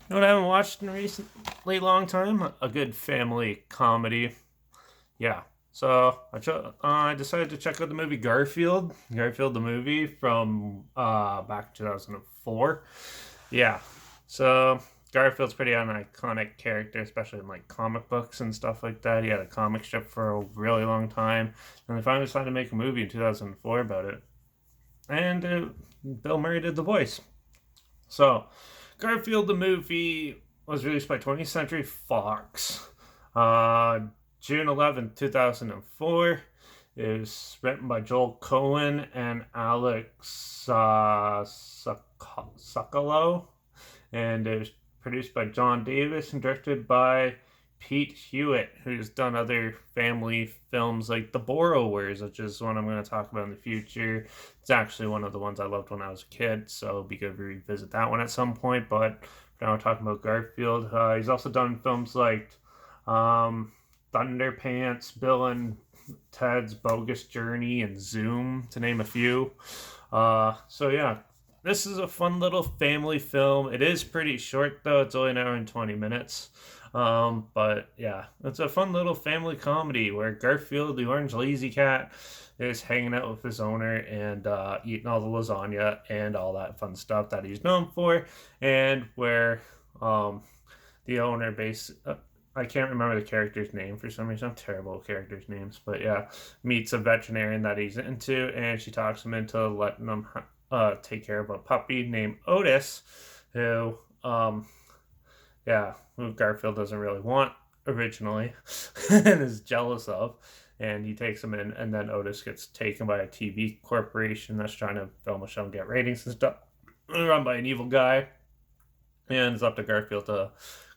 You know what I haven't watched in a recently long time? A good family comedy. Yeah. So I decided to check out the movie Garfield. Garfield the movie from back in 2004. Yeah. So Garfield's pretty an iconic character, especially in like comic books and stuff like that. He had a comic strip for a really long time, and they finally decided to make a movie in 2004 about it. And Bill Murray did the voice. So, Garfield the movie was released by 20th Century Fox, uh, June 11th, 2004. It was written by Joel Cohen and Alex Sokolow, and it was produced by John Davis and directed by Pete Hewitt, who's done other family films like The Borrowers, which is one I'm going to talk about in the future. It's actually one of the ones I loved when I was a kid, so it'll be good to revisit that one at some point. But now we're talking about Garfield. He's also done films like Thunderpants, Bill and Ted's Bogus Journey, and Zoom, to name a few. So yeah, this is a fun little family film. It is pretty short though; it's only an hour and 20 minutes. But yeah, it's a fun little family comedy where Garfield, the orange lazy cat, is hanging out with his owner and eating all the lasagna and all that fun stuff that he's known for, and where um, the owner I can't remember the character's name for some reason. I'm terrible with characters' names, but yeah, meets a veterinarian that he's into, and she talks him into letting him take care of a puppy named Otis, who yeah, who Garfield doesn't really want originally and is jealous of. And he takes him in, and then Otis gets taken by a TV corporation that's trying to film a show and get ratings and stuff, run by an evil guy. And it's up to Garfield to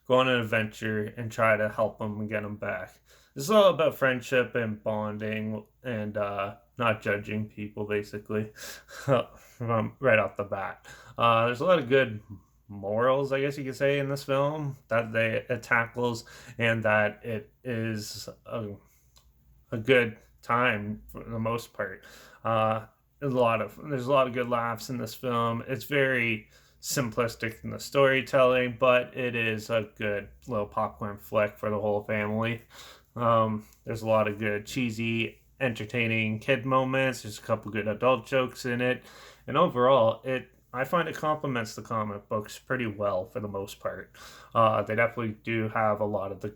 go on an adventure and try to help him and get him back. This is all about friendship and bonding and not judging people, basically, right off the bat. There's a lot of good morals, I guess you could say, in this film that it tackles, and that it is a good time for the most part. There's a lot of good laughs in this film. It's very simplistic in the storytelling, but it is a good little popcorn flick for the whole family. There's a lot of good cheesy, entertaining kid moments. There's a couple good adult jokes in it, and overall, it I find it complements the comic books pretty well for the most part. They definitely do have a lot of the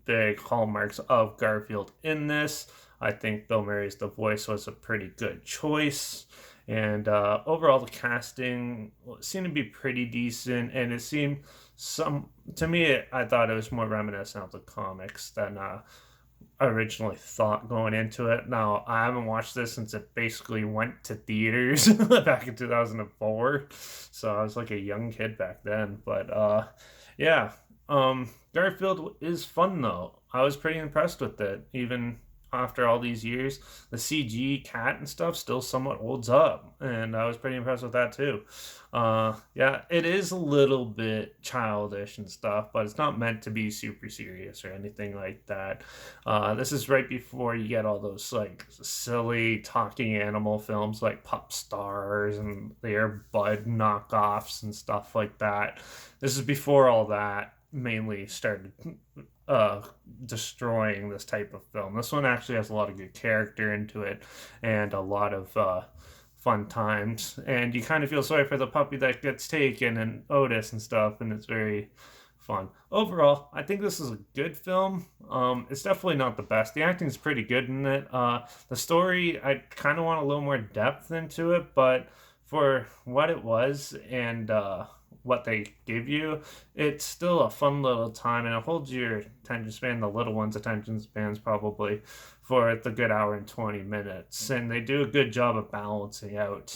big hallmarks of Garfield in this. I think Bill Murray's The Voice was a pretty good choice. And overall, the casting seemed to be pretty decent, and it seemed some to me. I thought it was more reminiscent of the comics than I originally thought going into it. Now, I haven't watched this since it basically went to theaters back in 2004, so I was like a young kid back then. But yeah, Garfield is fun though. I was pretty impressed with it, even after all these years. The CG cat and stuff still somewhat holds up, and I was pretty impressed with that too. Yeah, it is a little bit childish and stuff, but it's not meant to be super serious or anything like that. This is right before you get all those like silly talking animal films like Pup Stars and the Air Bud knockoffs and stuff like that. This is before all that mainly started uh, destroying this type of film. This one actually has a lot of good character into it and a lot of fun times. And you kind of feel sorry for the puppy that gets taken and Otis and stuff, and it's very fun. Overall, I think this is a good film. It's definitely not the best. The acting is pretty good in it. The story, I kind of want a little more depth into it, but for what it was and what they give you, it's still a fun little time, and it holds your attention span, the little one's attention spans probably, for the good hour and 20 minutes. And they do a good job of balancing out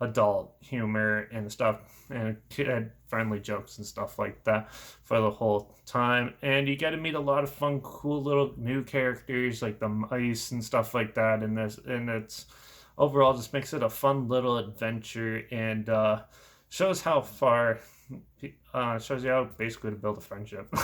adult humor and stuff and kid friendly jokes and stuff like that for the whole time. And you get to meet a lot of fun, cool little new characters like the mice and stuff like that in this. And it's overall just makes it a fun little adventure, and shows how far shows you how basically to build a friendship.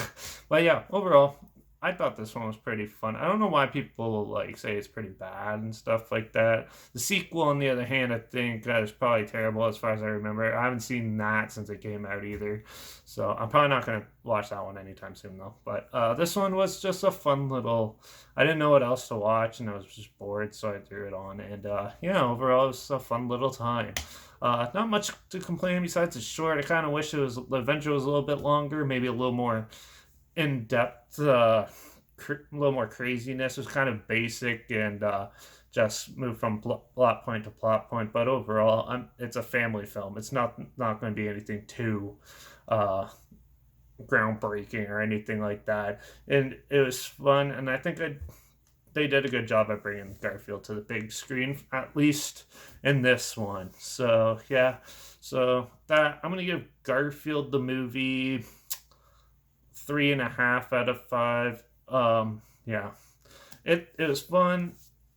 But yeah, overall, I thought this one was pretty fun. I don't know why people like say it's pretty bad and stuff like that. The sequel, on the other hand, I think is probably terrible as far as I remember. I haven't seen that since it came out either, so I'm probably not gonna watch that one anytime soon though. But this one was just a fun little. I didn't know what else to watch, and I was just bored, so I threw it on. And yeah, overall, it was a fun little time. Not much to complain besides it's short. I kind of wish the adventure was a little bit longer, maybe a little more in depth, a little more craziness. It was kind of basic and just moved from plot point to plot point. But overall, it's a family film. It's not going to be anything too uh, groundbreaking or anything like that. And it was fun, and I think they did a good job at bringing Garfield to the big screen, at least in this one. So yeah, so that I'm gonna give Garfield the movie 3.5 out of 5. Yeah, it was fun,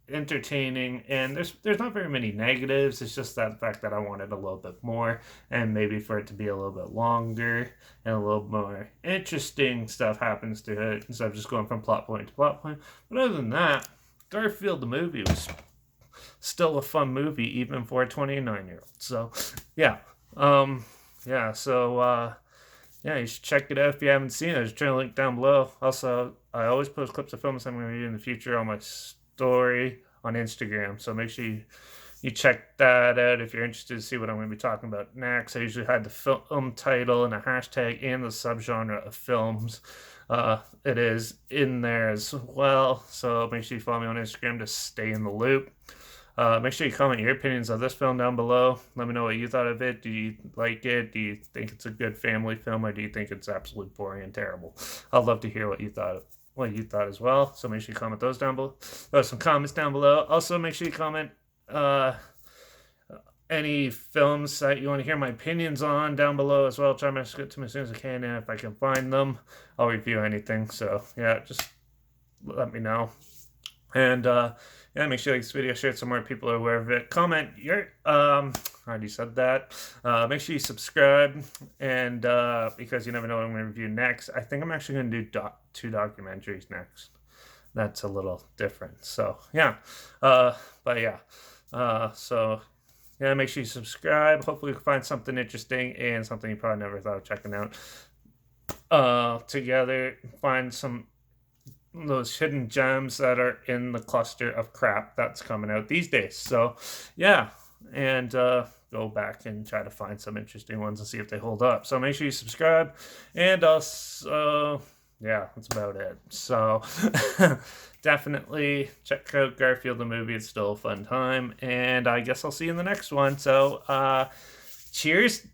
entertaining, and there's not very many negatives. It's just that fact that I wanted a little bit more, and maybe for it to be a little bit longer and a little more interesting stuff happens to it instead of just going from plot point to plot point. But other than that, Garfield the movie was still a fun movie even for a 29-year-old. So yeah, yeah. So yeah, you should check it out if you haven't seen it. There's a channel link down below. Also, I always post clips of films I'm going to review in the future on my story on Instagram. So make sure you check that out if you're interested to see what I'm going to be talking about next. I usually had the film title and a hashtag and the subgenre of films. It is in there as well. So make sure you follow me on Instagram to stay in the loop. Make sure you comment your opinions of this film down below. Let me know what you thought of it. Do you like it? Do you think it's a good family film, or do you think it's absolutely boring and terrible? I'd love to hear what you thought. What you thought as well. So make sure you comment those down below. There's some comments down below. Also, make sure you comment any films that you want to hear my opinions on down below as well. I'll try to get to them as soon as I can, and if I can find them, I'll review anything. So yeah, just let me know. And yeah, make sure you like this video, share it so more people are aware of it. Comment your I already said that. Make sure you subscribe, and because you never know what I'm going to review next. I think I'm actually going to do 2 documentaries next. That's a little different. So yeah, but yeah, so yeah, make sure you subscribe. Hopefully, you can find something interesting and something you probably never thought of checking out. Together, find some those hidden gems that are in the cluster of crap that's coming out these days. So yeah, and go back and try to find some interesting ones and see if they hold up. So make sure you subscribe, and also yeah, that's about it. So definitely check out Garfield the movie. It's still a fun time, and I guess I'll see you in the next one. So cheers.